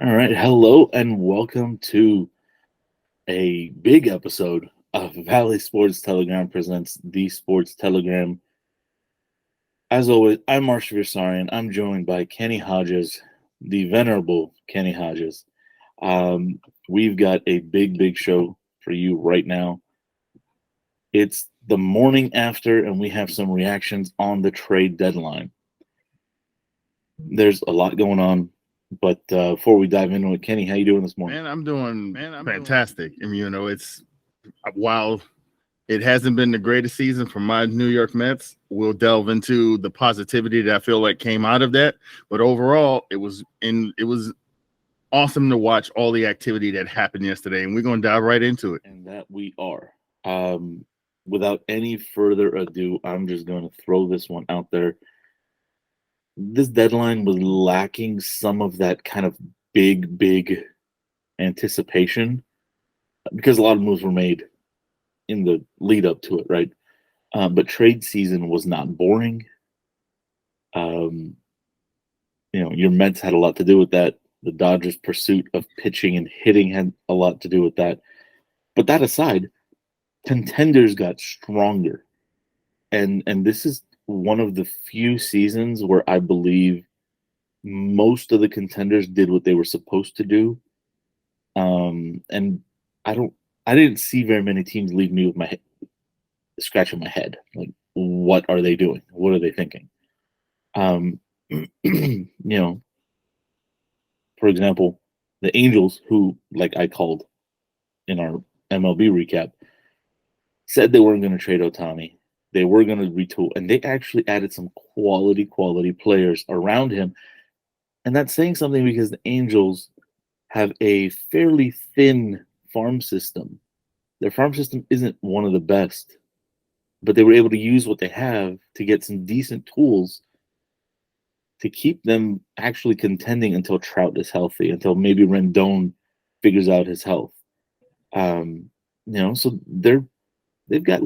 All right. Hello and welcome to a big episode of Valley Sports Telegram presents the Sports Telegram. As always, I'm Arshavir Saryan. I'm joined by Kenny Hodges, the venerable Kenny Hodges. We've got a big show for you right now. It's the morning after, and we have some reactions on the trade deadline. There's a lot going on. But before we dive into it, Kenny, how you doing this morning? I'm doing fantastic. It's while it hasn't been the greatest season for my New York Mets, we'll delve into the positivity that I feel like came out of that. But overall, it was awesome to watch all the activity that happened yesterday, and we're going to dive right into it. And that we are. Without any further ado, I'm just going to throw this one out there. This deadline was lacking some of that kind of big anticipation because a lot of moves were made in the lead up to it, right? But trade season was not boring. Your Mets had a lot to do with that. The Dodgers' pursuit of pitching and hitting had a lot to do with that. But that aside, contenders got stronger. And this is one of the few seasons where I believe most of the contenders did what they were supposed to do. And I didn't see very many teams leave me with my head scratching my head. Like, what are they doing? What are they thinking? For example, the Angels, who, like I called in our MLB recap, said they weren't going to trade Ohtani. They were going to retool, and they actually added some quality players around him. And that's saying something because the Angels have a fairly thin farm system. Their farm system isn't one of the best, but they were able to use what they have to get some decent tools to keep them actually contending until Trout is healthy, until maybe Rendon figures out his health. So they've got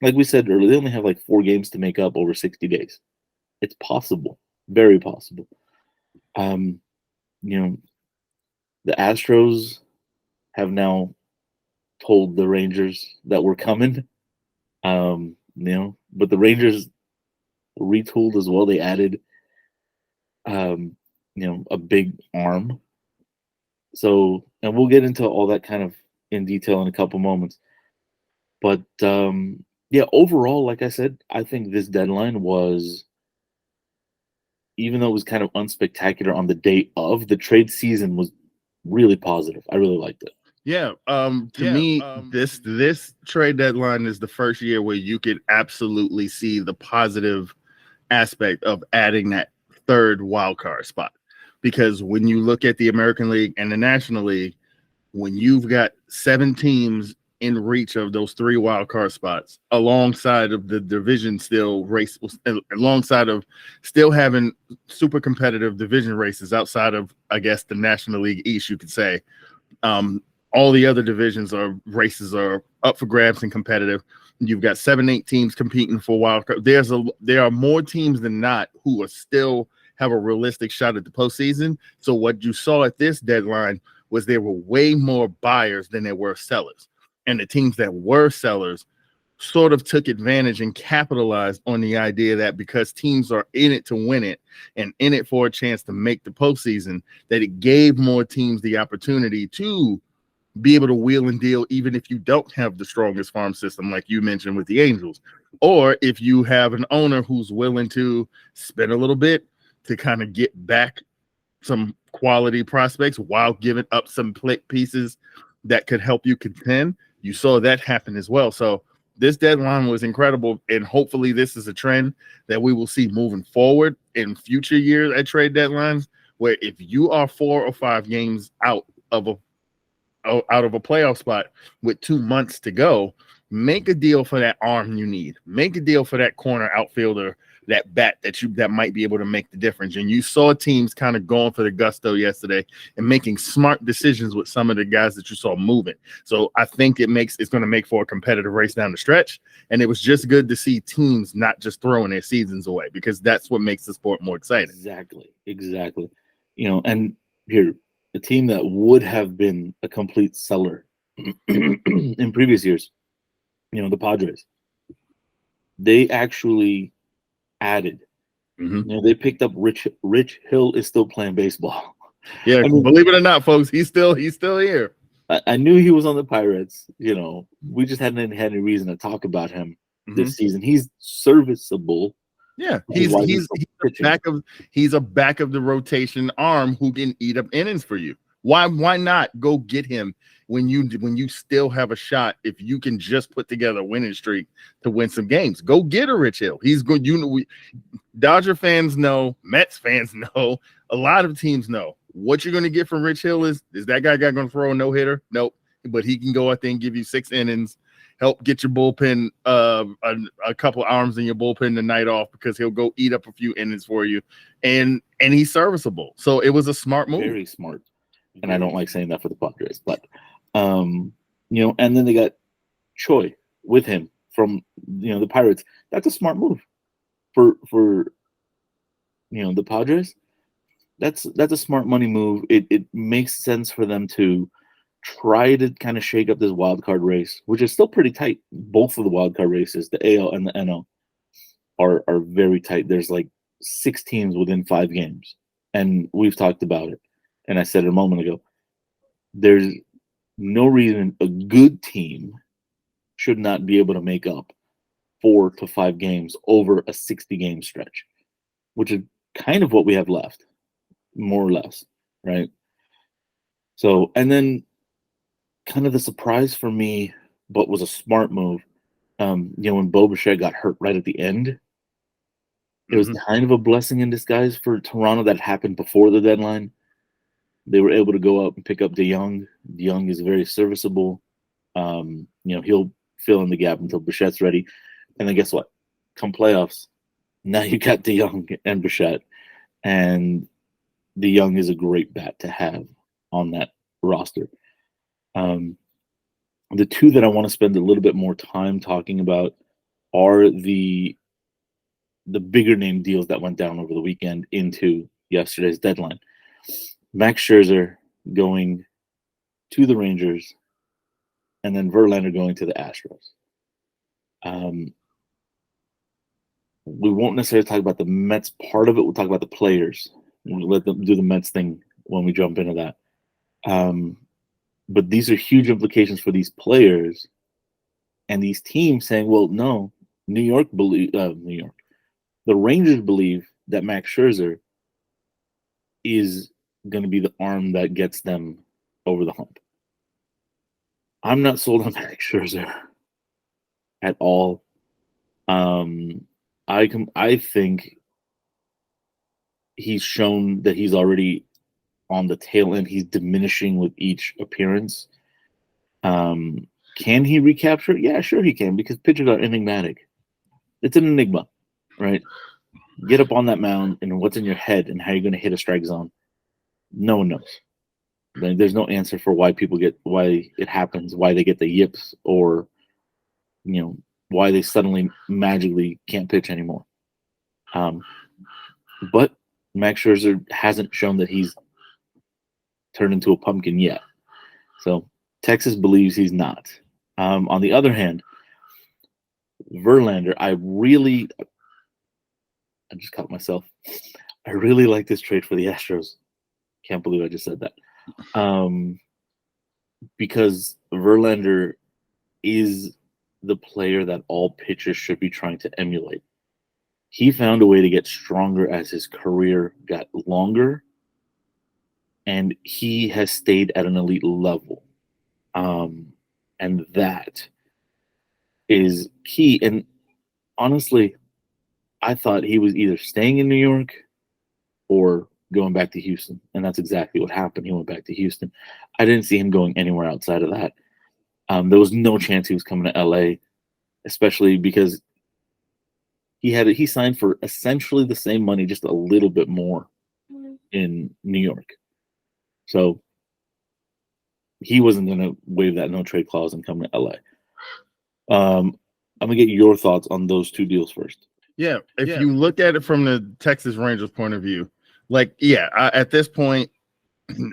like we said earlier, they only have like 4 games to make up over 60 days. It's possible, very possible. The Astros have now told the Rangers that we're coming. But the Rangers retooled as well. They added, a big arm. So, and we'll get into all that kind of in detail in a couple moments. But overall, like I said, I think this deadline was, even though it was kind of unspectacular on the day of, the trade season was really positive. I really liked it. Yeah. To me, this trade deadline is the first year where you could absolutely see the positive aspect of adding that third wild card spot. Because when you look at the American League and the National League, when you've got 7 teams in reach of those 3 wild card spots, alongside of the division still race, alongside of still having super competitive division races outside of, I guess, the National League East, you could say. All the other divisions or races are up for grabs and competitive. You've got 7, 8 teams competing for wild card. There are more teams than not who are still have a realistic shot at the postseason. So what you saw at this deadline was there were way more buyers than there were sellers. And the teams that were sellers sort of took advantage and capitalized on the idea that because teams are in it to win it and in it for a chance to make the postseason, that it gave more teams the opportunity to be able to wheel and deal, even if you don't have the strongest farm system, like you mentioned with the Angels, or if you have an owner who's willing to spend a little bit to kind of get back some quality prospects while giving up some pieces that could help you contend. You saw that happen as well. So this deadline was incredible, and hopefully this is a trend that we will see moving forward in future years at trade deadlines, where if you are 4 or 5 games out of a playoff spot with 2 months to go, make a deal for that arm you need. Make a deal for that corner outfielder, that bat that might be able to make the difference. And you saw teams kind of going for the gusto yesterday and making smart decisions with some of the guys that you saw moving. So I think it's going to make for a competitive race down the stretch. And it was just good to see teams not just throwing their seasons away, because that's what makes the sport more exciting. Exactly. And here, a team that would have been a complete seller in previous years, the Padres, they actually added. They picked up Rich Hill is still playing baseball. Yeah, believe it or not, folks, he's still here. I knew he was on the Pirates. We just hadn't had any reason to talk about him this season. He's serviceable. Yeah, he's a back of the rotation arm who can eat up innings for you. Why not go get him when you still have a shot? If you can just put together a winning streak to win some games, go get a Rich Hill. He's good. Dodger fans know, Mets fans know, a lot of teams know what you're going to get from Rich Hill is that guy going to throw a no-hitter? Nope. But he can go out there and give you 6 innings, help get your bullpen a couple arms in your bullpen the night off, because he'll go eat up a few innings for you, and he's serviceable. So it was a smart move. Very smart. And I don't like saying that for the Padres, but and then they got Choi with him from the Pirates. That's a smart move for the Padres. That's a smart money move. It makes sense for them to try to kind of shake up this wild card race, which is still pretty tight. Both of the wild card races, the AL and the NL, are very tight. There's like 6 teams within 5 games, and we've talked about it. And I said it a moment ago, there's no reason a good team should not be able to make up 4 to 5 games over a 60-game stretch, which is kind of what we have left, more or less, right? So, and then kind of the surprise for me, but was a smart move, when Bo Bichette got hurt right at the end, it was kind of a blessing in disguise for Toronto that happened before the deadline. They were able to go up and pick up DeYoung. DeYoung is very serviceable. He'll fill in the gap until Bichette's ready. And then guess what? Come playoffs, now you got DeYoung and Bichette. And DeYoung is a great bat to have on that roster. The two that I want to spend a little bit more time talking about are the bigger name deals that went down over the weekend into yesterday's deadline. Max Scherzer going to the Rangers, and then Verlander going to the Astros. We won't necessarily talk about the Mets part of it. We'll talk about the players. We'll let them do the Mets thing when we jump into that. But these are huge implications for these players and these teams saying, well, no, the Rangers believe that Max Scherzer is going to be the arm that gets them over the hump. I'm not sold on Max Scherzer at all. I think he's shown that he's already on the tail end. He's diminishing with each appearance. Can he recapture it? Yeah, sure he can, because pitchers are enigmatic. It's an enigma, right? Get up on that mound and what's in your head and how you're going to hit a strike zone. No one knows. There's no answer for why it happens, why they get the yips, or why they suddenly magically can't pitch anymore. But Max Scherzer hasn't shown that he's turned into a pumpkin yet. So Texas believes he's not. On the other hand, Verlander, I just caught myself. I really like this trade for the Astros. Can't believe I just said that. Because Verlander is the player that all pitchers should be trying to emulate. He found a way to get stronger as his career got longer, and he has stayed at an elite level. And that is key. And honestly, I thought he was either staying in New York or going back to Houston. And that's exactly what happened. He went back to Houston. I didn't see him going anywhere outside of that. There was no chance he was coming to LA, especially because he signed for essentially the same money, just a little bit more in New York. So he wasn't going to waive that no trade clause and come to LA. I'm going to get your thoughts on those two deals first. Yeah, if you look at it from the Texas Rangers point of view, at this point,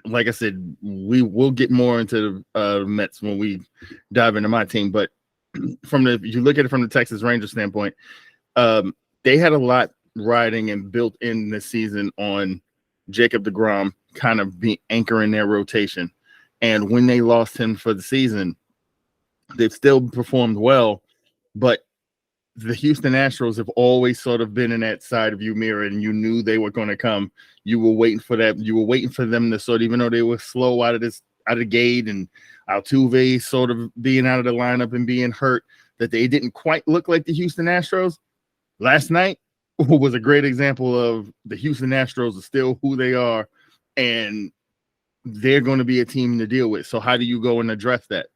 like I said, we will get more into the Mets when we dive into my team. But if you look at it from the Texas Rangers standpoint, they had a lot riding and built in this season on Jacob deGrom kind of be anchoring their rotation. And when they lost him for the season, they've still performed well, but the Houston Astros have always sort of been in that side of you mirror, and you knew they were going to come. You were waiting for that. You were waiting for them to sort of, even though they were slow out of the gate, and Altuve sort of being out of the lineup and being hurt, that they didn't quite look like the Houston Astros. Last night was a great example of the Houston Astros are still who they are, and they're going to be a team to deal with. So how do you go and address that?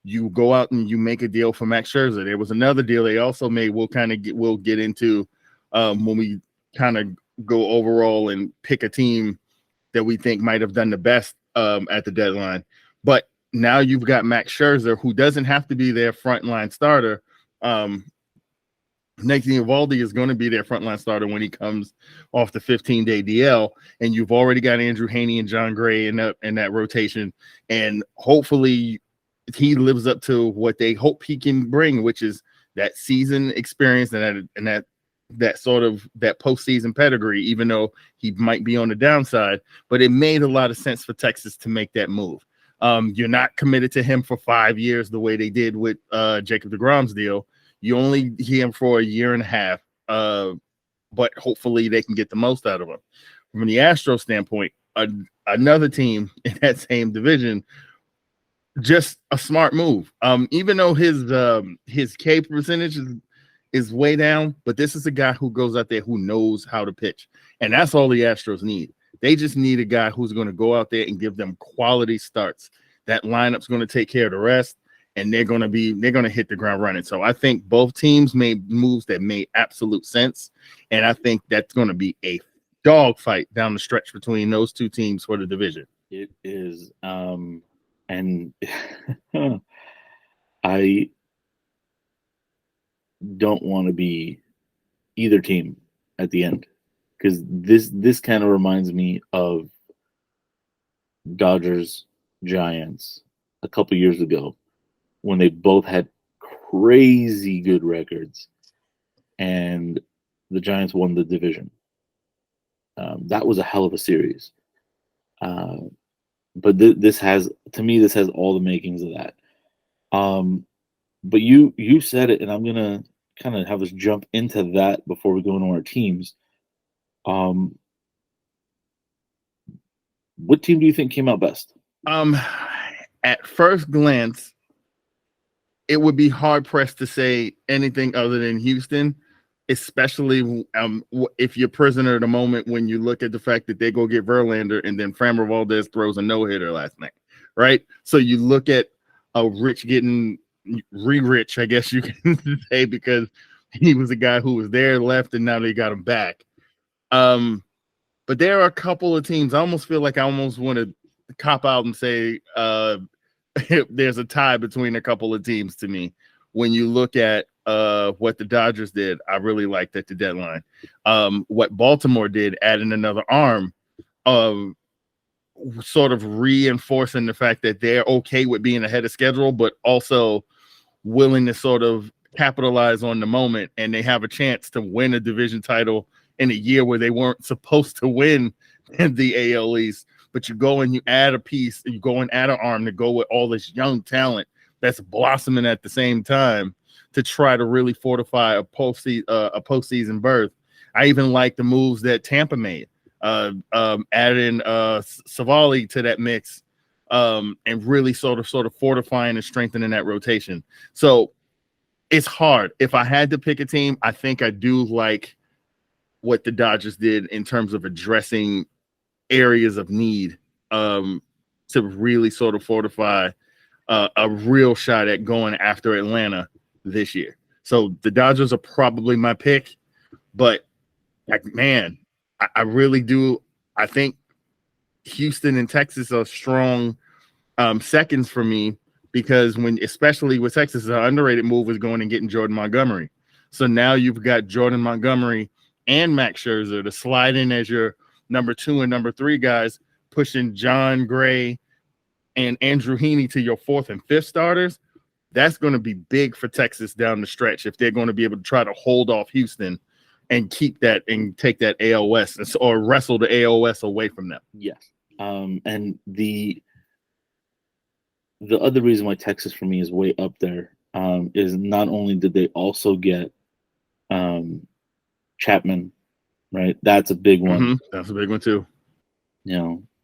You go out and you make a deal for Max Scherzer. There was another deal they also made. We'll get into when we kind of go overall and pick a team that we think might have done the best at the deadline. But now you've got Max Scherzer, who doesn't have to be their frontline starter. Nathan Eovaldi is going to be their frontline starter when he comes off the 15-day DL, and you've already got Andrew Heaney and John Gray in that rotation, and hopefully he lives up to what they hope he can bring, which is that season experience and that sort of that postseason pedigree, even though he might be on the downside. But it made a lot of sense for Texas to make that move. You're not committed to him for 5 years the way they did with Jacob deGrom's deal. You only hear him for a year and a half, but hopefully they can get the most out of him. From the Astros standpoint, another team in that same division, just a smart move. Even though his K percentage is way down, but this is a guy who goes out there who knows how to pitch, and that's all the Astros need. They just need a guy who's going to go out there and give them quality starts. That lineup's going to take care of the rest, and they're going to hit the ground running. So I think both teams made moves that made absolute sense, and I think that's going to be a dogfight down the stretch between those two teams for the division. It is. And I don't want to be either team at the end, because this kind of reminds me of Dodgers Giants a couple years ago when they both had crazy good records and the Giants won the division. That was a hell of a series. But this has all the makings of that. But you said it, and I'm gonna kind of have us jump into that before we go into our teams. What team do you think came out best? At first glance, it would be hard pressed to say anything other than Houston, especially if you're prisoner of the moment when you look at the fact that they go get Verlander and then Framber Valdez throws a no-hitter last night, right? So you look at Rich getting re-rich, I guess you can say, because he was a guy who was there, left, and now they got him back. But there are a couple of teams. I almost feel like I almost want to cop out and say there's a tie between a couple of teams to me. When you look at what the Dodgers did, I really liked at the deadline. What Baltimore did, adding another arm, sort of reinforcing the fact that they're okay with being ahead of schedule, but also willing to sort of capitalize on the moment, and they have a chance to win a division title in a year where they weren't supposed to win the AL East. But you go and you add a piece, you go and add an arm to go with all this young talent that's blossoming at the same time to try to really fortify a postseason berth. I even like the moves that Tampa made, adding Savali to that mix, and really sort of fortifying and strengthening that rotation. So it's hard. If I had to pick a team, I think I do like what the Dodgers did in terms of addressing areas of need to really sort of fortify a real shot at going after Atlanta this year. So the Dodgers are probably my pick, but man, I really do. I think Houston and Texas are strong seconds for me, because especially with Texas, an underrated move is going and getting Jordan Montgomery. So now you've got Jordan Montgomery and Max Scherzer to slide in as your number 2 and number 3 guys, pushing John Gray and Andrew Heaney to your 4th and 5th starters, that's going to be big for Texas down the stretch if they're going to be able to try to hold off Houston and keep that and take that AOS or wrestle the AOS away from them. Yes. And the other reason why Texas for me is way up there is not only did they also get Chapman, right? That's a big one. Mm-hmm. That's a big one too. You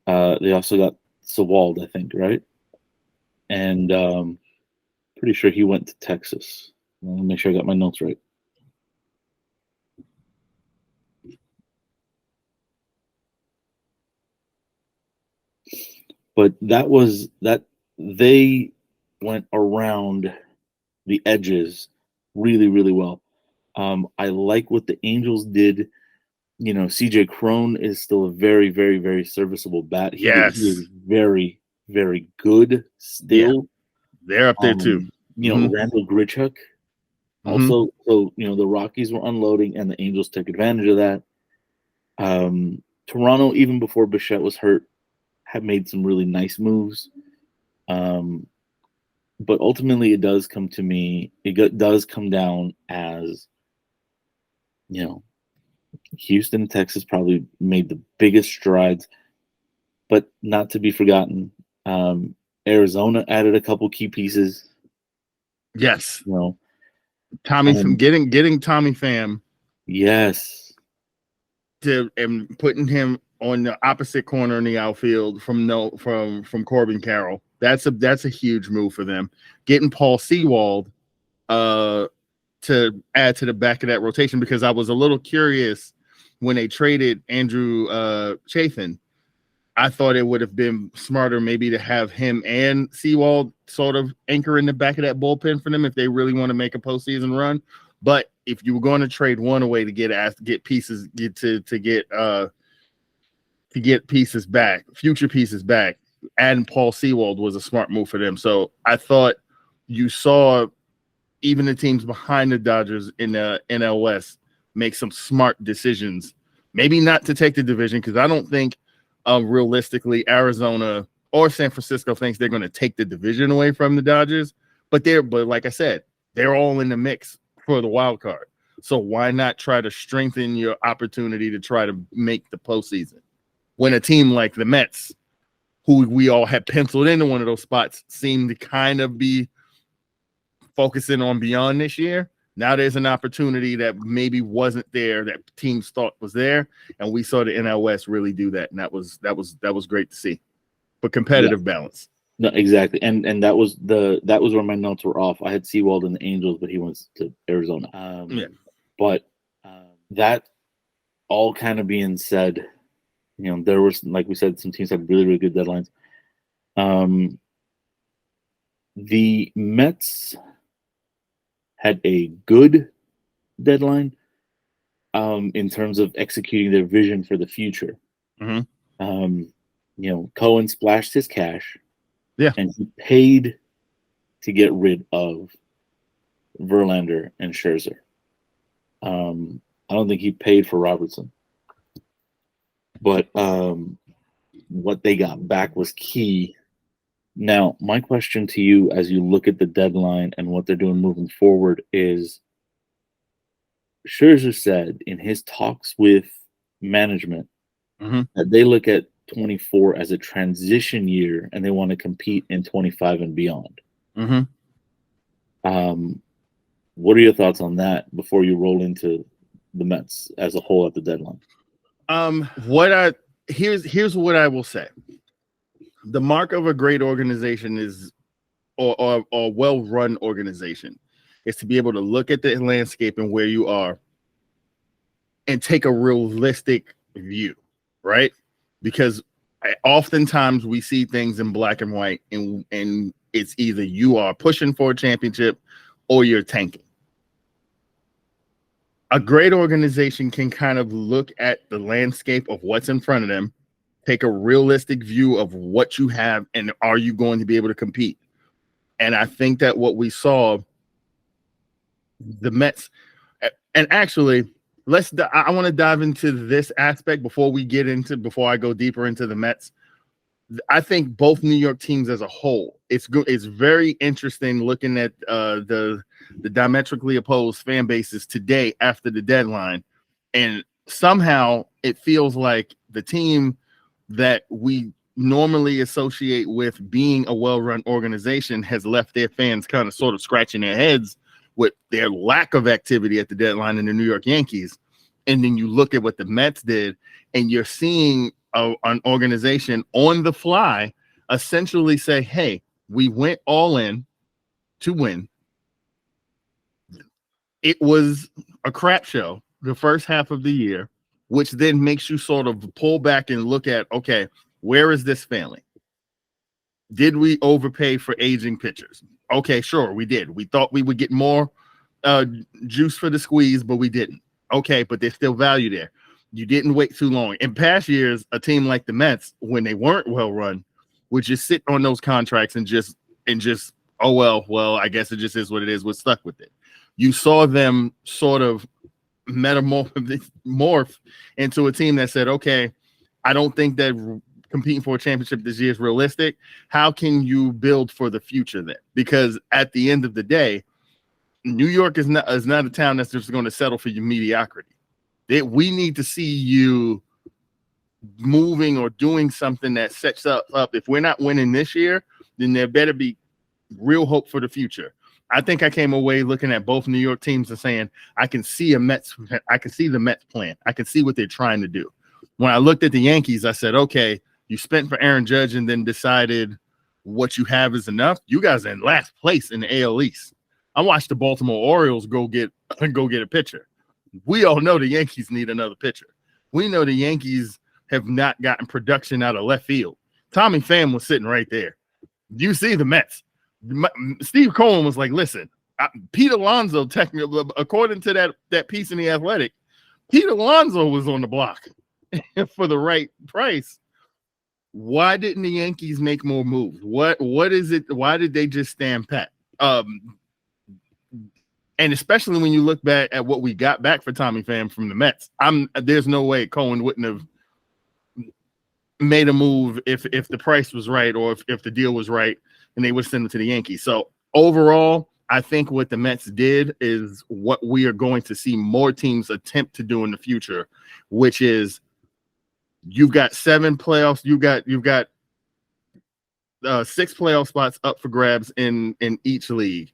know, they also got Sewald, I think, right? And pretty sure he went to Texas. Let me make sure I got my notes right. But that they went around the edges really, really well. I like what the Angels did. You know, CJ Crone is still a very, very, very serviceable bat. He is very, very good still. Yeah. They're up there too. You know, Randall Grichuk also. So, you know, the Rockies were unloading and the Angels took advantage of that. Toronto, even before Bichette was hurt, had made some really nice moves. But ultimately it does come to me, does come down as, you know, Houston, Texas probably made the biggest strides, but not to be forgotten, Arizona added a couple key pieces. Yes. You know, Tommy from getting Tommy Pham. Yes. And putting him on the opposite corner in the outfield from Corbin Carroll. That's a huge move for them. Getting Paul Sewald to add to the back of that rotation, because I was a little curious when they traded Andrew Chafin. I thought it would have been smarter maybe to have him and Sewald sort of anchor in the back of that bullpen for them if they really want to make a postseason run. But if you were going to trade one away to get pieces, to get pieces back, future pieces back, adding Paul Sewald was a smart move for them. So I thought you saw even the teams behind the Dodgers in the NL West make some smart decisions. Maybe not to take the division, because I don't think realistically Arizona or San Francisco thinks they're going to take the division away from the Dodgers. But like I said, they're all in the mix for the wild card. So why not try to strengthen your opportunity to try to make the postseason? When a team like the Mets, who we all had penciled into one of those spots, seem to kind of be focusing on beyond this year. Now there's an opportunity that maybe wasn't there, that teams thought was there, and we saw the NL West really do that, and that was great to see. But competitive balance. No, exactly, and that was where my notes were off. I had Sewald in the Angels, but he went to Arizona. But that all kind of being said, you know, there was, like we said, some teams had really, really good deadlines. The Mets had a good deadline in terms of executing their vision for the future. You know, Cohen splashed his cash, and he paid to get rid of Verlander and Scherzer. I don't think he paid for Robertson, but what they got back was key. Now, my question to you, as you look at the deadline and what they're doing moving forward, is Scherzer said in his talks with management that they look at 24 as a transition year and they want to compete in 25 and beyond. What are your thoughts on that before you roll into the Mets as a whole at the deadline? Here's what I will say. The mark of a great organization is, or well-run organization, is to be able to look at the landscape and where you are and take a realistic view, right? Because oftentimes we see things in black and white, and it's either you are pushing for a championship or you're tanking. A great organization can kind of look at the landscape of what's in front of them, take a realistic view of what you have, and are you going to be able to compete? And I think that what we saw, the Mets, and actually, I want to dive into this aspect before I go deeper into the Mets. I think both New York teams as a whole, it's good. It's very interesting looking at the diametrically opposed fan bases today after the deadline, and somehow it feels like the team that we normally associate with being a well-run organization has left their fans kind of sort of scratching their heads with their lack of activity at the deadline in the New York Yankees. And then you look at what the Mets did, and you're seeing an organization on the fly essentially say, hey, we went all in to win. It was a crap show the first half of the year, which then makes you sort of pull back and look at, okay, where is this failing? Did we overpay for aging pitchers? Okay, sure, we did. We thought we would get more juice for the squeeze, but we didn't. Okay, but there's still value there. You didn't wait too long. In past years, a team like the Mets, when they weren't well run, would just sit on those contracts and just oh well, I guess it just is what it is. We're stuck with it. You saw them sort of morph into a team that said, okay, I don't think that competing for a championship this year is realistic. How can you build for the future then? Because at the end of the day, New York is not a town that's just going to settle for your mediocrity. We need to see you moving or doing something that sets up. If we're not winning this year, then there better be real hope for the future. I think I came away looking at both New York teams and saying, I can see the Mets plan. I can see what they're trying to do. When I looked at the Yankees, I said, okay, you spent for Aaron Judge and then decided what you have is enough. You guys are in last place in the AL East. I watched the Baltimore Orioles go get a pitcher. We all know the Yankees need another pitcher. We know the Yankees have not gotten production out of left field. Tommy Pham was sitting right there. You see the Mets. Steve Cohen was like, listen, Pete Alonso, technically, according to that piece in The Athletic, Pete Alonso was on the block for the right price. Why didn't the Yankees make more moves? What is it? Why did they just stand pat? And especially when you look back at what we got back for Tommy Pham from the Mets, there's no way Cohen wouldn't have made a move if the price was right or if the deal was right and they would send him to the Yankees. So overall, I think what the Mets did is what we are going to see more teams attempt to do in the future, which is you've got 7 playoffs. You've got 6 playoff spots up for grabs in each league.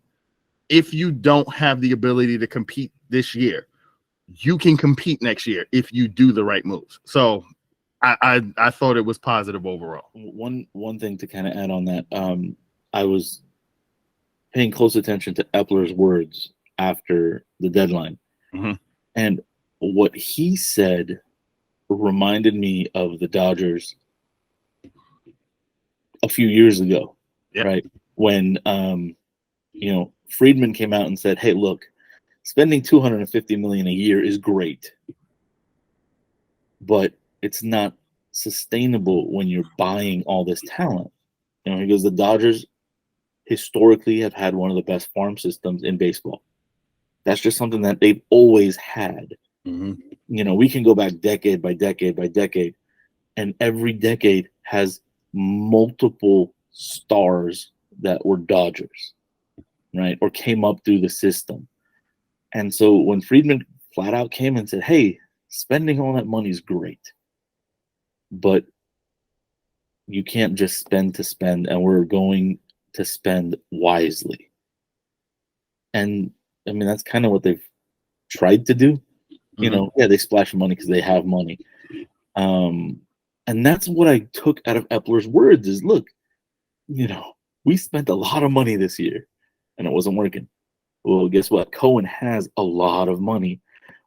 If you don't have the ability to compete this year, you can compete next year if you do the right moves. So I thought it was positive overall. One thing to kind of add on that, I was paying close attention to Epler's words after the deadline. Mm-hmm. And what he said reminded me of the Dodgers a few years ago, right? When, Friedman came out and said, hey, look, spending $250 million a year is great, but it's not sustainable when you're buying all this talent. He goes, the Dodgers historically have had one of the best farm systems in baseball. That's just something that they've always had. Mm-hmm. We can go back decade by decade by decade, and every decade has multiple stars that were Dodgers, right? Or came up through the system. And so when Friedman flat out came and said, hey, spending all that money is great, but you can't just spend to spend, and we're going to spend wisely. And I mean, that's kind of what they've tried to do. They splash money because they have money. And that's what I took out of Epler's words is, look, we spent a lot of money this year and it wasn't working. Well, guess what? Cohen has a lot of money.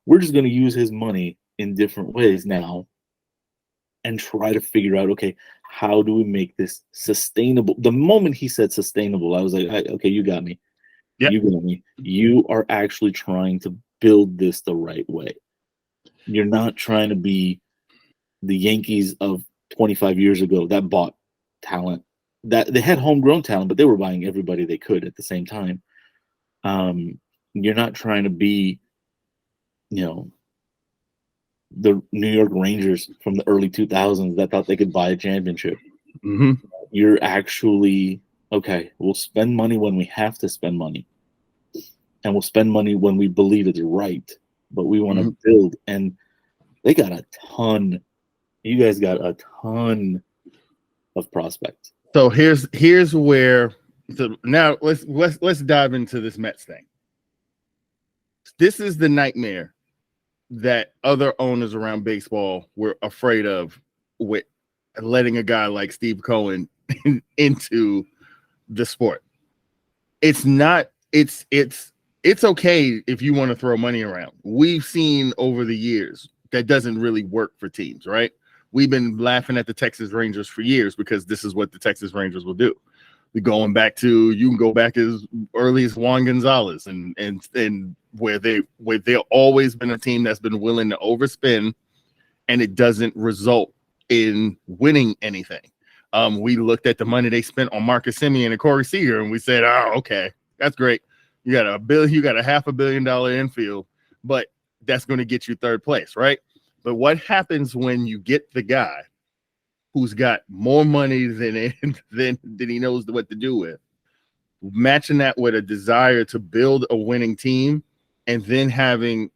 We're just going to use his money in different ways now and try to figure out, okay, how do we make this sustainable? The moment he said sustainable, I was like, okay, you got me. Yep. You got me. You are actually trying to build this the right way. You're not trying to be the Yankees of 25 years ago that bought talent. That they had homegrown talent, but they were buying everybody they could at the same time. You're not trying to be, the New York Rangers from the early 2000s that thought they could buy a championship. Mm-hmm. You're actually, okay, we'll spend money when we have to spend money. And we'll spend money when we believe it's right. But we want to build. And they got a ton. You guys got a ton of prospects. So here's where now let's dive into this Mets thing. This is the nightmare that other owners around baseball were afraid of with letting a guy like Steve Cohen into the sport. It's okay if you want to throw money around. We've seen over the years that doesn't really work for teams, right? We've been laughing at the Texas Rangers for years because this is what the Texas Rangers will do. You can go back as early as Juan Gonzalez and where they've always been a team that's been willing to overspend, and it doesn't result in winning anything. We looked at the money they spent on Marcus Semien and Corey Seager, and we said, "Oh, okay, that's great. You got a $500 million infield, but that's going to get you third place, right?" But what happens when you get the guy who's got more money than he knows what to do with, matching that with a desire to build a winning team, and then having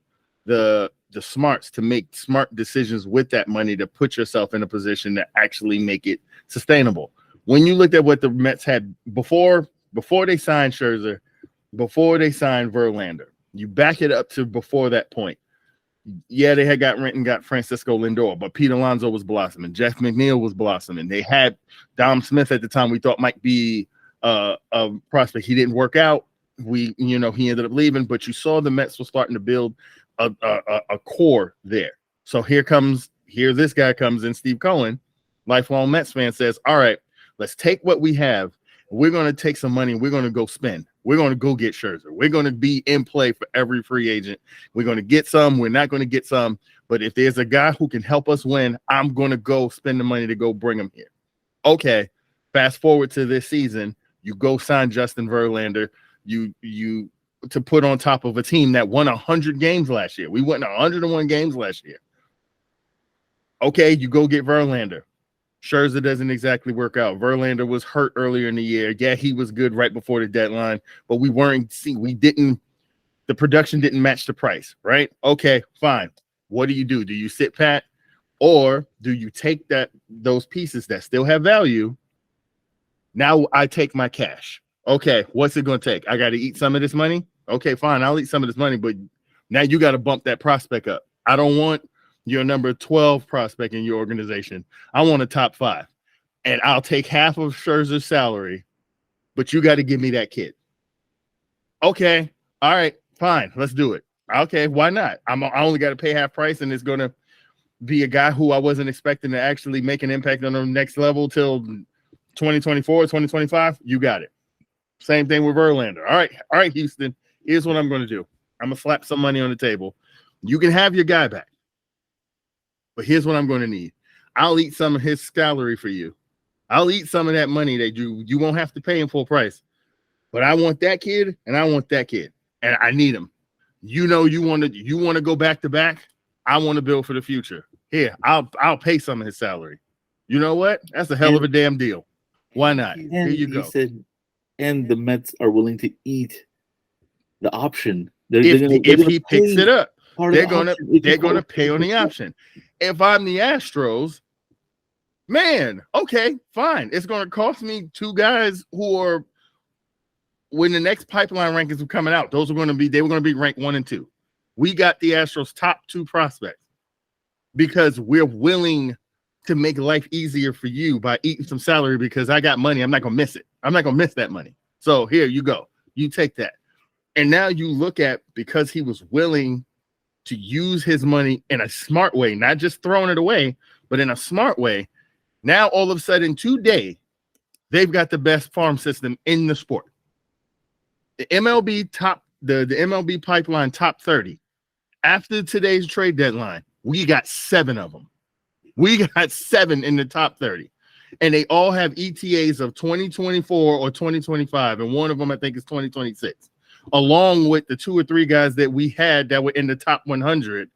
the smarts to make smart decisions with that money to put yourself in a position to actually make it sustainable. When you looked at what the Mets had before they signed Scherzer, before they signed Verlander, you back it up to before that point. Yeah, they had got Francisco Lindor, but Pete Alonso was blossoming. Jeff McNeil was blossoming. They had Dom Smith at the time we thought might be a prospect. He didn't work out. He ended up leaving, but you saw the Mets were starting to build a core there. So here this guy comes in, Steve Cohen, lifelong Mets fan, says, all right, let's take what we have. We're going to take some money and we're going to go spend. We're going to go get Scherzer. We're going to be in play for every free agent. We're going to get some. We're not going to get some. But if there's a guy who can help us win, I'm going to go spend the money to go bring him here. Okay, fast forward to this season. You go sign Justin Verlander. You to put on top of a team that won 100 games last year. We won 101 games last year. Okay, you go get Verlander. Scherzer doesn't exactly work out. Verlander was hurt earlier in the year. Yeah, he was good right before the deadline, but the production didn't match the price, right? Okay, fine. What do? Do you sit pat, or do you take those pieces that still have value? Now I take my cash. Okay, what's it going to take? I got to eat some of this money? Okay, fine. I'll eat some of this money, but now you got to bump that prospect up. I don't want your number 12 prospect in your organization. I want a top 5. And I'll take half of Scherzer's salary, but you got to give me that kid. Okay. All right. Fine. Let's do it. Okay. Why not? I only got to pay half price, and it's going to be a guy who I wasn't expecting to actually make an impact on the next level till 2024, 2025. You got it. Same thing with Verlander. All right, Houston. Here's what I'm going to do. I'm going to slap some money on the table. You can have your guy back. But here's what I'm going to need. I'll eat some of his salary for you. I'll eat some of that money that you won't have to pay him full price. But I want that kid, and I want that kid, and I need him. You want to go back to back. I want to build for the future. Here, I'll pay some of his salary. You know what? That's a hell of a damn deal. Why not? Here you go. And the Mets are willing to eat the option. If he picks it up. They're gonna pay on the option. If I'm the Astros, man, okay, fine. It's gonna cost me 2 guys who are, when the next pipeline rankings are coming out, they were gonna be ranked 1 and 2. We got the Astros top 2 prospects because we're willing to make life easier for you by eating some salary because I got money. I'm not gonna miss it. I'm not gonna miss that money. So here you go. You take that. And now you look at, because he was willing to use his money in a smart way, not just throwing it away, but in a smart way. Now, all of a sudden, today, they've got the best farm system in the sport. The MLB the MLB pipeline top 30. After today's trade deadline, we got 7 of them. We got 7 in the top 30. And they all have ETAs of 2024 or 2025. And one of them, I think, is 2026. Along with the 2 or 3 guys that we had that were in the top 100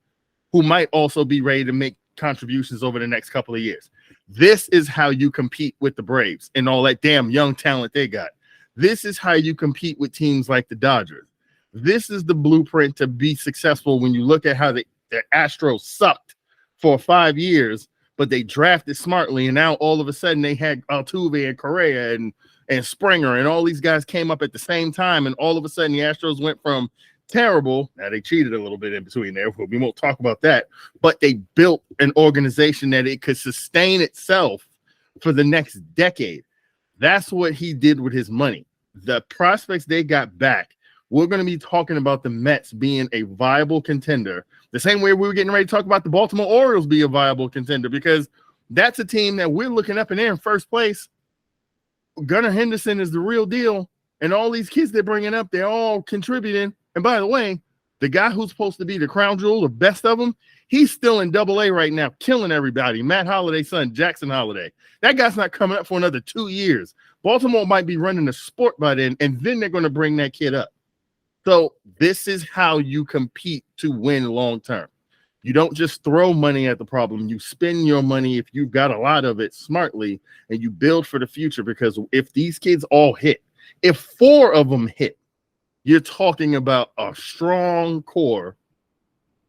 who might also be ready to make contributions over the next couple of years. This is how you compete with the Braves and all that damn young talent they got. This is how you compete with teams like the Dodgers. This is the blueprint to be successful when you look at how the Astros sucked for 5 years, but they drafted smartly, and now all of a sudden they had Altuve and Correa and Springer, and all these guys came up at the same time, and all of a sudden the Astros went from terrible. Now they cheated a little bit in between there, but we won't talk about that. But they built an organization that it could sustain itself for the next decade. That's what he did with his money. The prospects they got back. We're going to be talking about the Mets being a viable contender, the same way we were getting ready to talk about the Baltimore Orioles be a viable contender, because that's a team that we're looking up in there in first place. Gunnar Henderson is the real deal, and all these kids they're bringing up, they're all contributing. And by the way, the guy who's supposed to be the crown jewel, the best of them, he's still in Double-A right now, killing everybody. Matt Holliday's son, Jackson Holliday. That guy's not coming up for another 2 years. Baltimore might be running a sport by then, and then they're going to bring that kid up. So this is how you compete to win long term. You don't just throw money at the problem. You spend your money, if you've got a lot of it, smartly, and you build for the future. Because if these kids all hit, if 4 of them hit, you're talking about a strong core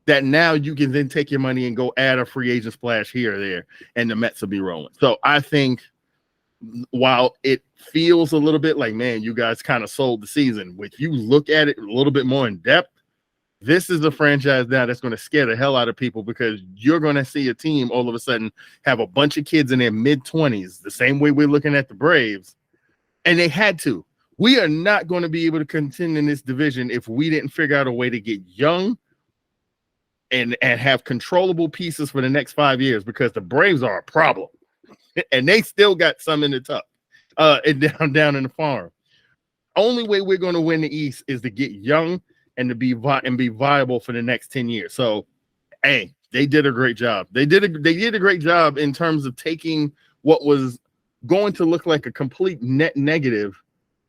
that now you can then take your money and go add a free agent splash here or there, and the Mets will be rolling. So I think while it feels a little bit like, man, you guys kind of sold the season, if you look at it a little bit more in depth, this is a franchise now that's going to scare the hell out of people, because you're going to see a team all of a sudden have a bunch of kids in their mid-20s, the same way we're looking at the Braves, and they had to. We are not going to be able to contend in this division if we didn't figure out a way to get young and have controllable pieces for the next 5 years, because the Braves are a problem. And they still got some in the tuck, and down in the farm. Only way we're going to win the East is to get young and to be viable for the next 10 years. So, hey, they did a great job. They did a great job in terms of taking what was going to look like a complete net negative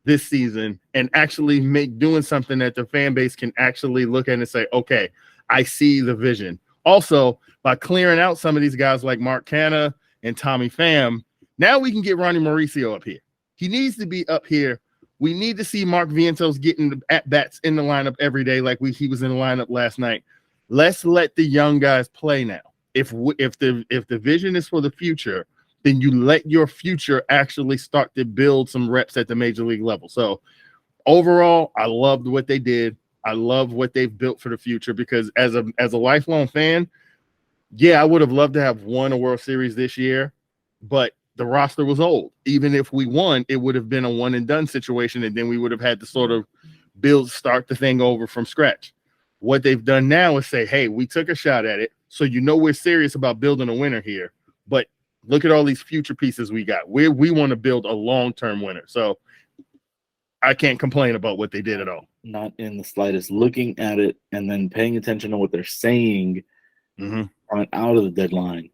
this season and actually doing something that the fan base can actually look at and say, okay, I see the vision. Also, by clearing out some of these guys like Mark Canha and Tommy Pham, now we can get Ronnie Mauricio up here. He needs to be up here. We need to see Mark Vientos getting at-bats in the lineup every day like he was in the lineup last night. Let's let the young guys play now. If the vision is for the future, then you let your future actually start to build some reps at the major league level. So overall, I loved what they did. I love what they've built for the future, because as a lifelong fan, yeah, I would have loved to have won a World Series this year, but the roster was old. Even if we won, it would have been a one and done situation, and then we would have had to sort of start the thing over from scratch. What they've done now is say, hey, we took a shot at it, so we're serious about building a winner here, but look at all these future pieces we got. We want to build a long-term winner. So I can't complain about what they did at all. Not in the slightest. Looking at it and then paying attention to what they're saying on out of the deadline,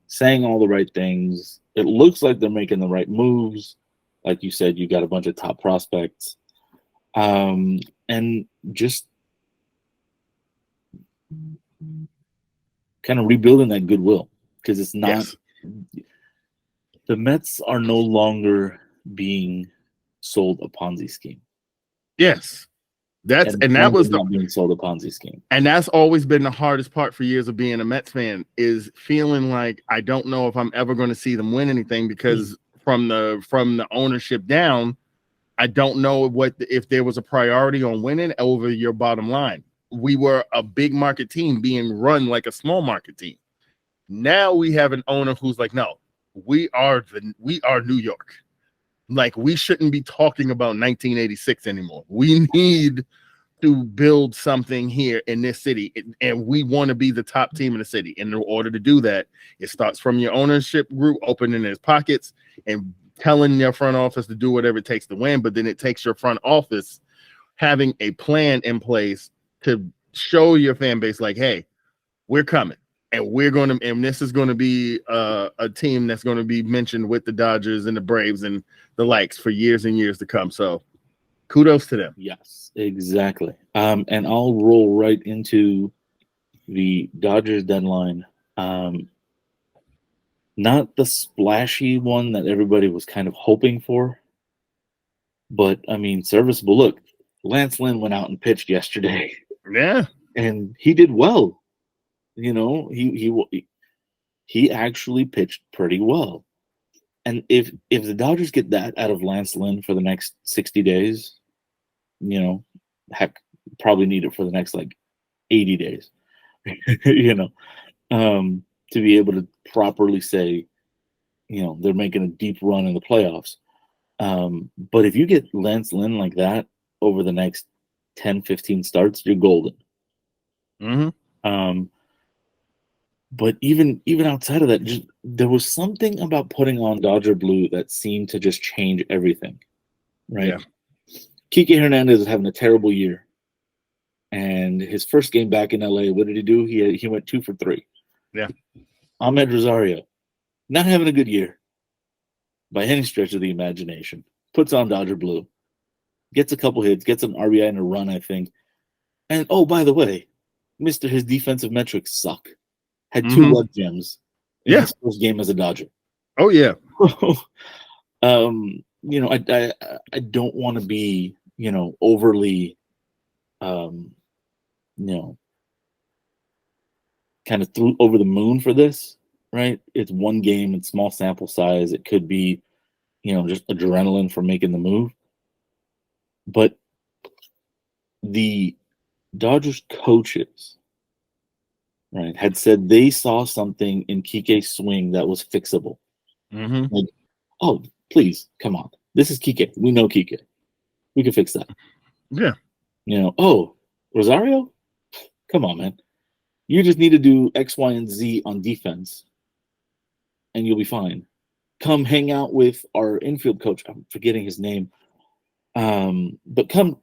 saying all the right things. It looks like they're making the right moves. Like you said, you got a bunch of top prospects, and just kind of rebuilding that goodwill, because it's not. Yes. The Mets are no longer being sold a Ponzi scheme. Yes. That was being sold a Ponzi scheme. And that's always been the hardest part for years of being a Mets fan, is feeling like I don't know if I'm ever going to see them win anything, because from the ownership down, I don't know if there was a priority on winning over your bottom line. We were a big market team being run like a small market team. Now we have an owner who's like, no, we are New York. Like, we shouldn't be talking about 1986 anymore. We need to build something here in this city, and we want to be the top team in the city. And in order to do that, it starts from your ownership group opening their pockets and telling their front office to do whatever it takes to win. But then it takes your front office having a plan in place to show your fan base, like, hey, we're coming. And this is going to be a team that's going to be mentioned with the Dodgers and the Braves and the likes for years and years to come. So kudos to them. Yes, exactly. And I'll roll right into the Dodgers deadline Not the splashy one that everybody was kind of hoping for, but I mean, serviceable. Look, Lance Lynn went out and pitched yesterday. Yeah, and he did well. He actually pitched pretty well. And if the Dodgers get that out of Lance Lynn for the next 60 days, heck, probably need it for the next like 80 days, to be able to properly say, they're making a deep run in the playoffs. But if you get Lance Lynn like that over the next 10, 15 starts, you're golden. Mm-hmm. But even outside of that, there was something about putting on Dodger blue that seemed to just change everything, right? Yeah. Kike Hernandez is having a terrible year, and his first game back in LA, what did he do? He went 2 for 3. Yeah. Ahmed Rosario, not having a good year by any stretch of the imagination. Puts on Dodger blue, gets a couple hits, gets an RBI and a run, I think. And oh, by the way, his defensive metrics suck. Had 2 lug gems in his first game as a Dodger. Oh yeah. I don't want to be, overly, kind of over the moon for this, right? It's one game, it's small sample size. It could be, just adrenaline for making the move. But the Dodgers coaches, right, had said they saw something in Kike's swing that was fixable. Like, oh, please, come on. This is Kike. We know Kike. We can fix that. Yeah. Oh, Rosario? Come on, man. You just need to do X, Y, and Z on defense, and you'll be fine. Come hang out with our infield coach. I'm forgetting his name. But come,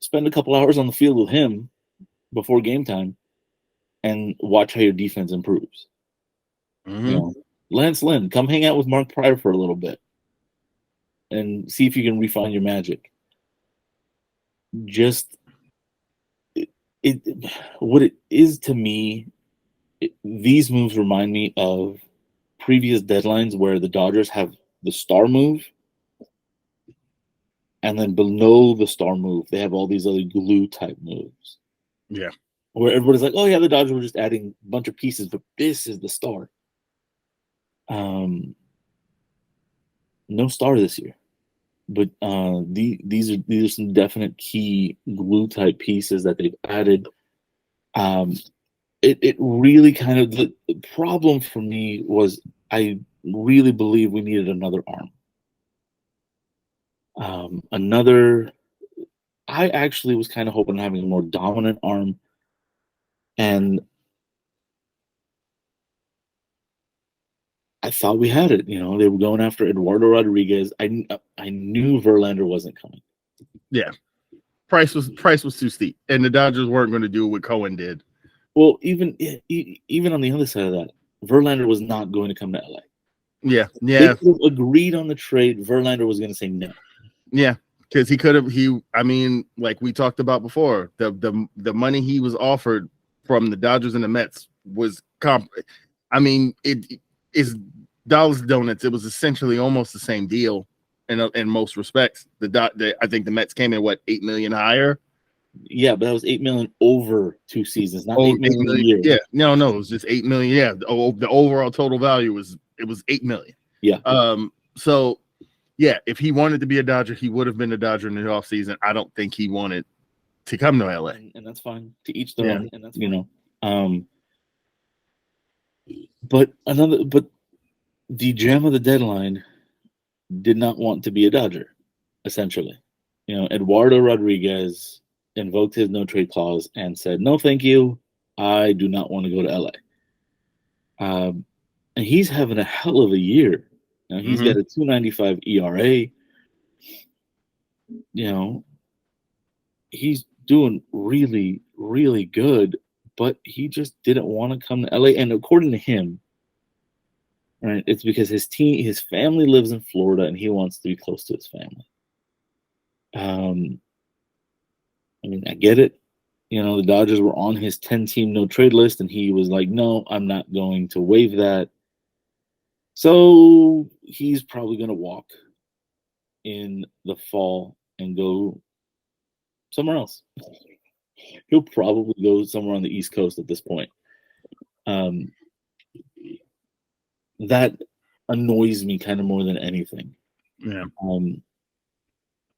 spend a couple hours on the field with him before game time and watch how your defense improves. Lance Lynn, come hang out with Mark Pryor for a little bit and see if you can refine your magic. Just what it is to me, these moves remind me of previous deadlines where the Dodgers have the star move, and then below the star move, they have all these other glue type moves. Yeah. Where everybody's like, oh yeah, the Dodgers were just adding a bunch of pieces, but this is the star. No star this year, but these are some definite key glue type pieces that they've added. It really kind of, the problem for me was I really believe we needed another arm. I actually was kind of hoping having a more dominant arm, and I thought we had it. They were going after Eduardo Rodriguez. I knew Verlander wasn't coming. Yeah, price was too steep, and the Dodgers weren't going to do what Cohen did. Well, even on the other side of that, Verlander was not going to come to LA. Yeah. They could have agreed on the trade. Verlander was going to say no. Yeah, because he could have. I mean, like we talked about before, the money he was offered from the Dodgers and the Mets was I mean, it is dollars to donuts. It was essentially almost the same deal in most respects. I think the Mets came in $8 million higher. Yeah, but that was $8 million over 2 seasons, not $8 million a year. Yeah, no, it was just $8 million. Yeah, the overall total value was $8 million. Yeah. So yeah, if he wanted to be a Dodger, he would have been a Dodger in the offseason. I don't think he wanted to come to LA, and that's fine. To each their own, and that's But the gem of the deadline did not want to be a Dodger, essentially. Eduardo Rodriguez invoked his no trade clause and said, no, thank you. I do not want to go to LA. And he's having a hell of a year. He's got a 2.95 ERA. He's doing really, really good, but he just didn't want to come to LA. And according to him, right, it's because his family lives in Florida and he wants to be close to his family. I mean, I get it. The Dodgers were on his 10-team no-trade list, and he was like, no, I'm not going to waive that. So he's probably going to walk in the fall and go somewhere else. He'll probably go somewhere on the East Coast at this point. That annoys me kind of more than anything. Yeah.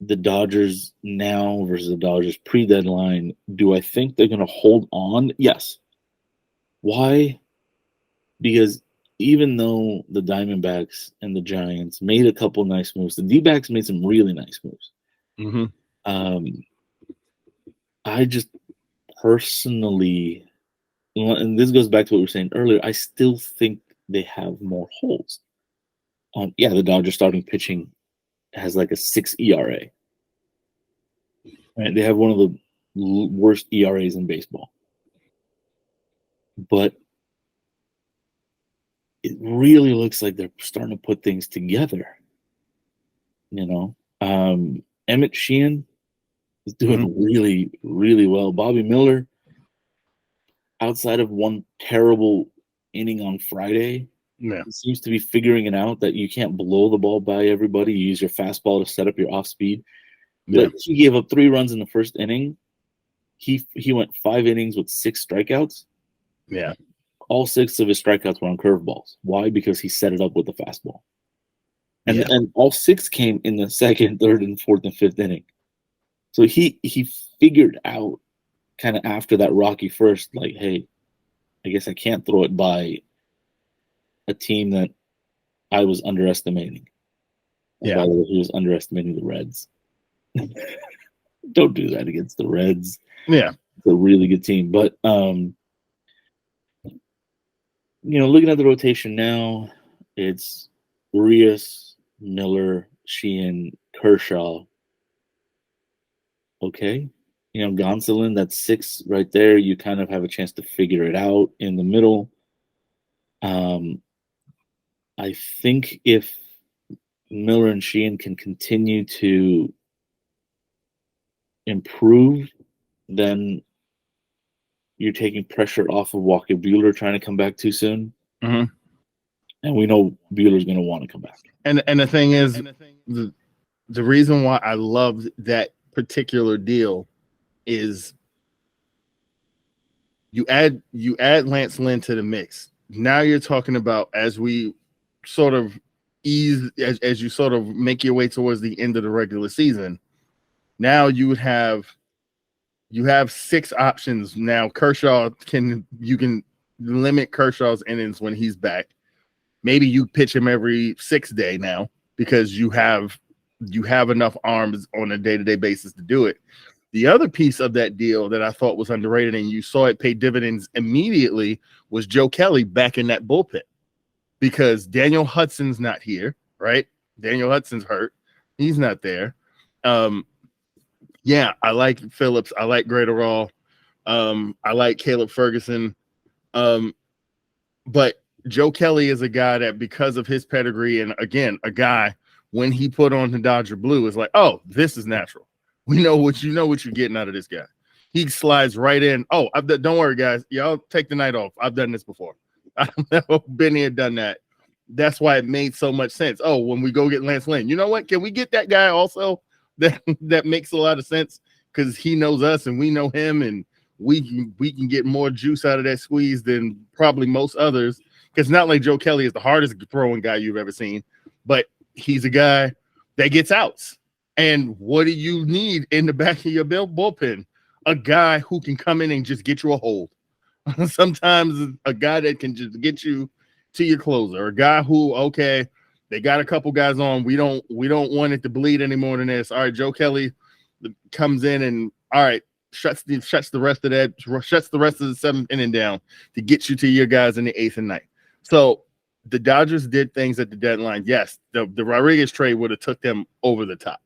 The Dodgers now versus the Dodgers pre-deadline, do I think they're going to hold on? Yes. Why? Because even though the Diamondbacks and the Giants made a couple nice moves, the D-backs made some really nice moves. Mm-hmm. I just personally, and this goes back to what we were saying earlier, I still think they have more holes. Yeah, the Dodgers starting pitching has like a 6 ERA. Right? They have one of the worst ERAs in baseball. But it really looks like they're starting to put things together. Emmett Sheehan is doing really, really well. Bobby Miller, outside of one terrible inning on Friday, seems to be figuring it out that you can't blow the ball by everybody. You use your fastball to set up your off speed. Like, he gave up 3 runs in the first inning. He went 5 innings with 6 strikeouts. Yeah. All 6 of his strikeouts were on curveballs. Why? Because he set it up with the fastball. And all 6 came in the second, third, and fourth and fifth inning. So he figured out kind of after that rocky first, like, hey, I guess I can't throw it by a team that I was underestimating. And by the way, he was underestimating the Reds. Don't do that against the Reds. Yeah. It's a really good team. But, looking at the rotation now, it's Urias, Miller, Sheehan, Kershaw. Okay. Gonsolin, that's 6 right there. You kind of have a chance to figure it out in the middle. I think if Miller and Sheehan can continue to improve, then you're taking pressure off of Walker Buehler trying to come back too soon. Mm-hmm. And we know Buehler's going to want to come back. And the thing is, the reason why I love that particular deal is you add Lance Lynn to the mix. Now you're talking about, as we sort of as you sort of make your way towards the end of the regular season, now you have 6 options. Now you can limit Kershaw's innings when he's back. Maybe you pitch him every 6th day now because you have enough arms on a day-to-day basis to do it. The other piece of that deal that I thought was underrated, and you saw it pay dividends immediately, was Joe Kelly back in that bullpen, because Daniel Hudson's not here, right? Daniel Hudson's hurt. He's not there. Yeah, I like Phillips. I like Graterol. I like Caleb Ferguson. But Joe Kelly is a guy that, because of his pedigree, and again, a guy, when he put on the Dodger blue, is like, oh, this is natural. We know what you're getting out of this guy. He slides right in. Oh, don't worry, guys. Y'all take the night off. I've done this before. I've never been here, done that. That's why it made so much sense. Oh, when we go get Lance Lynn, you know what? Can we get that guy also? That makes a lot of sense, because he knows us and we know him, and we can get more juice out of that squeeze than probably most others. Because not like Joe Kelly is the hardest throwing guy you've ever seen, but he's a guy that gets outs. And what do you need in the back of your bullpen? A guy who can come in and just get you a hold. Sometimes a guy that can just get you to your closer, a guy who, okay, they got a couple guys on. We don't want it to bleed any more than this. All right, Joe Kelly comes in and, all right, shuts the rest of the 7th inning down to get you to your guys in the 8th and 9th. So the Dodgers did things at the deadline. Yes, the Rodriguez trade would have took them over the top.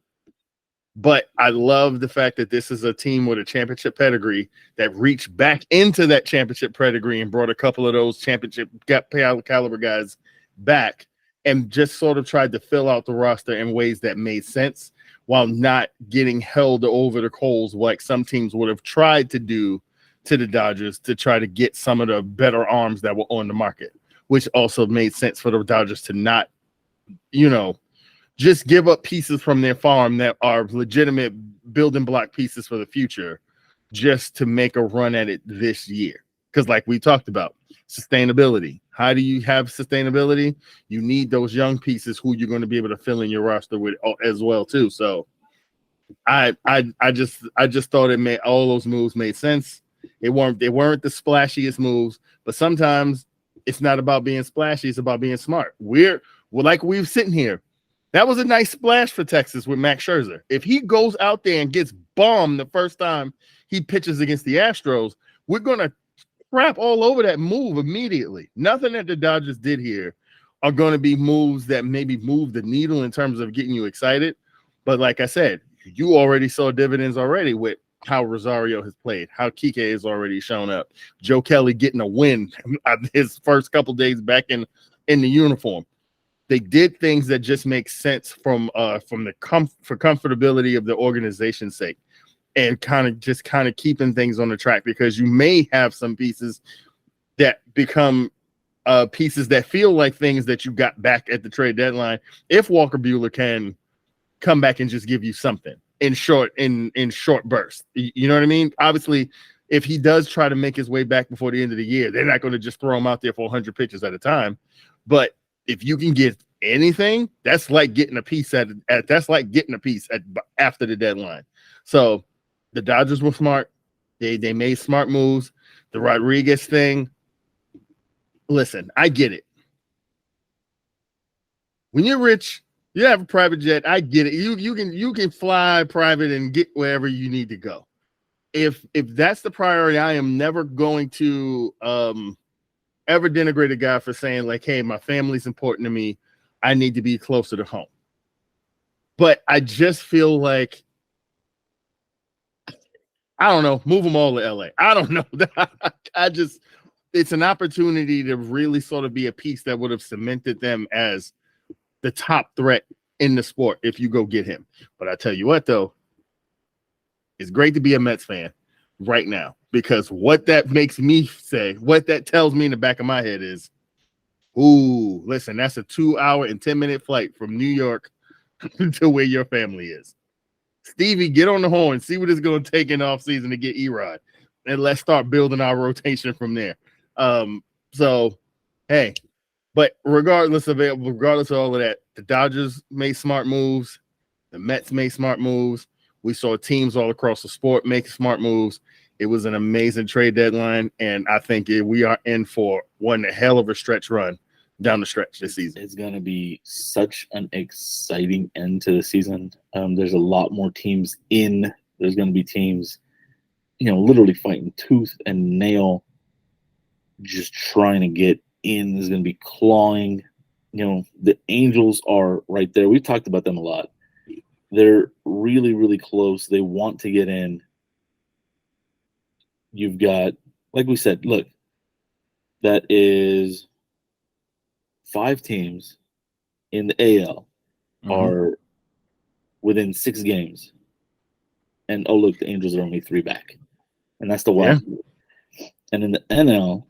But I love the fact that this is a team with a championship pedigree that reached back into that championship pedigree and brought a couple of those championship caliber guys back. and just sort of tried to fill out the roster in ways that made sense while not getting held over the coals like some teams would have tried to do to the Dodgers to try to get some of the better arms that were on the market, which also made sense for the Dodgers to not, just give up pieces from their farm that are legitimate building block pieces for the future just to make a run at it this year. Because like we talked about, sustainability. How do you have sustainability? You need those young pieces who you're going to be able to fill in your roster with as well too. So I just thought all those moves made sense. They weren't the splashiest moves, but sometimes it's not about being splashy, it's about being smart. We're like we've sitting here. That was a nice splash for Texas with Max Scherzer. If he goes out there and gets bombed the first time he pitches against the Astros, we're going to crap all over that move immediately. Nothing that the Dodgers did here are going to be moves that maybe move the needle in terms of getting you excited. But like I said, you already saw dividends already with how Rosario has played, how Kike has already shown up, Joe Kelly getting a win his first couple days back in the uniform. They did things that just make sense from the comfortability of the organization's sake, and kind of keeping things on the track, because you may have some pieces that become pieces that feel like things that you got back at the trade deadline. If Walker Buehler can come back and just give you something in short bursts, you know what I mean? Obviously, if he does try to make his way back before the end of the year, they're not going to just throw him out there for 100 pitches at a time. But if you can get anything, that's like getting a piece after the deadline. So the Dodgers were smart. They made smart moves. The Rodriguez thing. Listen, I get it. When you're rich, you have a private jet. I get it. You can fly private and get wherever you need to go. If that's the priority, I am never going to ever denigrate a guy for saying like, hey, my family's important to me. I need to be closer to home. But I just feel like, I don't know, move them all to LA. I don't know. It's an opportunity to really sort of be a piece that would have cemented them as the top threat in the sport if you go get him. But I tell you what, though, it's great to be a Mets fan right now, because what that makes me say, what that tells me in the back of my head is, ooh, listen, that's a 2-hour and 10-minute flight from New York to where your family is. Stevie, get on the horn, see what it's going to take in off season to get Erod, and let's start building our rotation from there. So, hey, but regardless of all of that, the Dodgers made smart moves. The Mets made smart moves. We saw teams all across the sport make smart moves. It was an amazing trade deadline, and I think we are in for one hell of a stretch run down the stretch this season. It's going to be such an exciting end to the season. There's a lot more teams in. There's going to be teams, literally fighting tooth and nail, just trying to get in. There's going to be clawing. The Angels are right there. We've talked about them a lot. They're really, really close. They want to get in. You've got, like we said, look, that is 5 teams in the AL are within 6 games. And, oh, look, the Angels are only 3 back. And that's the wild. Yeah. And in the NL,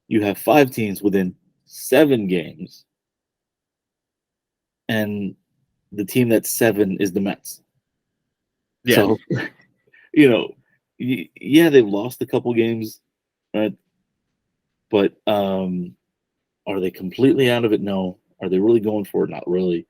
you have 5 teams within 7 games. And the team that's 7 is the Mets. Yeah. So, they've lost a couple games, right? But are they completely out of it? No. Are they really going for it? Not really.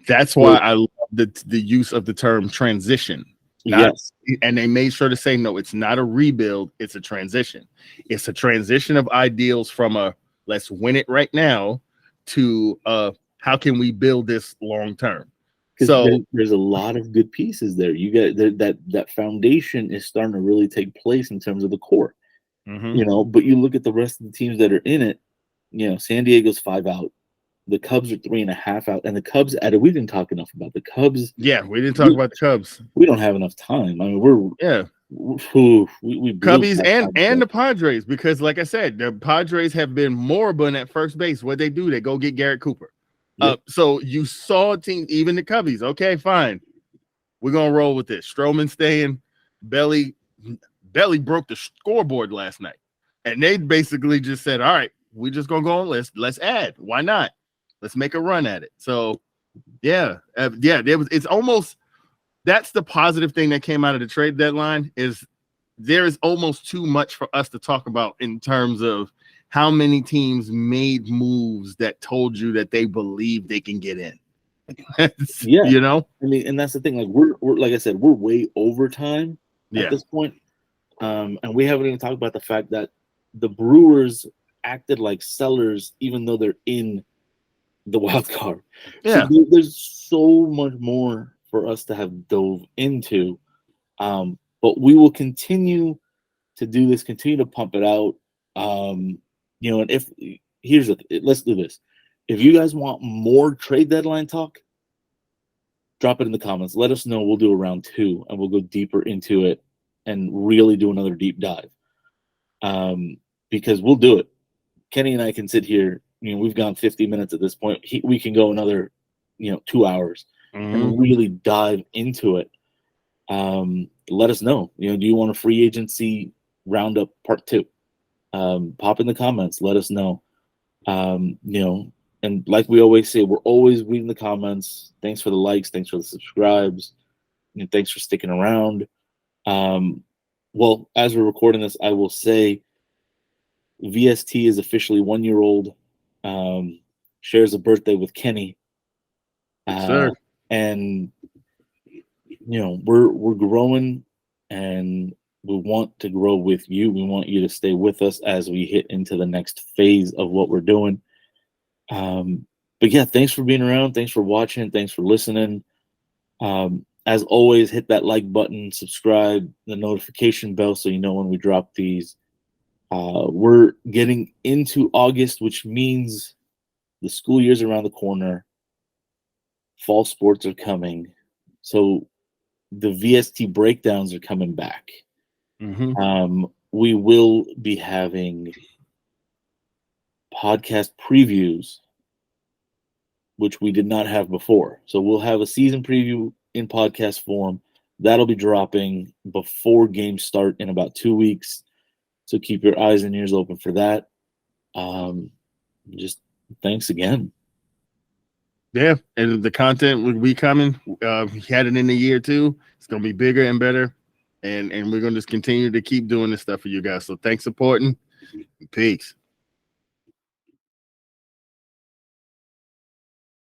That's why I love the use of the term transition. Yes. And they made sure to say, no, it's not a rebuild. It's a transition. It's a transition of ideals from a let's win it right now to how can we build this long term? So there's a lot of good pieces there. You get that foundation is starting to really take place in terms of the core. But you look at the rest of the teams that are in it. San Diego's 5 out. The Cubs are 3.5 out, and the Cubs added. We didn't talk enough about the Cubs. Yeah, we didn't talk about the Cubs. We don't have enough time. I mean, we Cubbies and the Padres, because like I said, the Padres have been moribund at first base. What they do, they go get Garrett Cooper. Yep. So you saw teams, even the Cubbies. Okay, fine. We're gonna roll with this. Stroman staying. Belly broke the scoreboard last night. And they basically just said, all right, we're just gonna go on let's add. Why not? Let's make a run at it. So it's almost, that's the positive thing that came out of the trade deadline, is there is almost too much for us to talk about in terms of how many teams made moves that told you that they believe they can get in. Yeah, you know, I mean, and that's the thing. Like we're like I said, we're way over time at this point, and we haven't even talked about the fact that the Brewers acted like sellers, even though they're in the wild card. Yeah, so there's so much more for us to have dove into, but we will continue to do this, continue to pump it out. You know, and if let's do this. If you guys want more trade deadline talk, drop it in the comments. Let us know. We'll do a round 2 and we'll go deeper into it and really do another deep dive. Because we'll do it. Kenny and I can sit here. You know, we've gone 50 minutes at this point. We can go another, 2 hours and really dive into it. Let us know. Do you want a free agency roundup part 2? Pop in the comments. Let us know. And like we always say, we're always reading the comments. Thanks for the likes. Thanks for the subscribes. And thanks for sticking around. Well, as we're recording this, I will say VST is officially 1 year old. Shares a birthday with Kenny. Sir. And we're growing, and we want to grow with you. We want you to stay with us as we hit into the next phase of what we're doing. But yeah, thanks for being around. Thanks for watching. Thanks for listening. As always, hit that like button, subscribe, the notification bell so you know when we drop these. We're getting into August, which means the school year's around the corner. Fall sports are coming. So the VST breakdowns are coming back. We will be having podcast previews, which we did not have before. So we'll have a season preview in podcast form. That'll be dropping before games start in about 2 weeks. So keep your eyes and ears open for that. Just thanks again. Yeah, and the content will be coming. We had it in the year 2. It's going to be bigger and better. And we're going to just continue to keep doing this stuff for you guys. So thanks for supporting. Peace.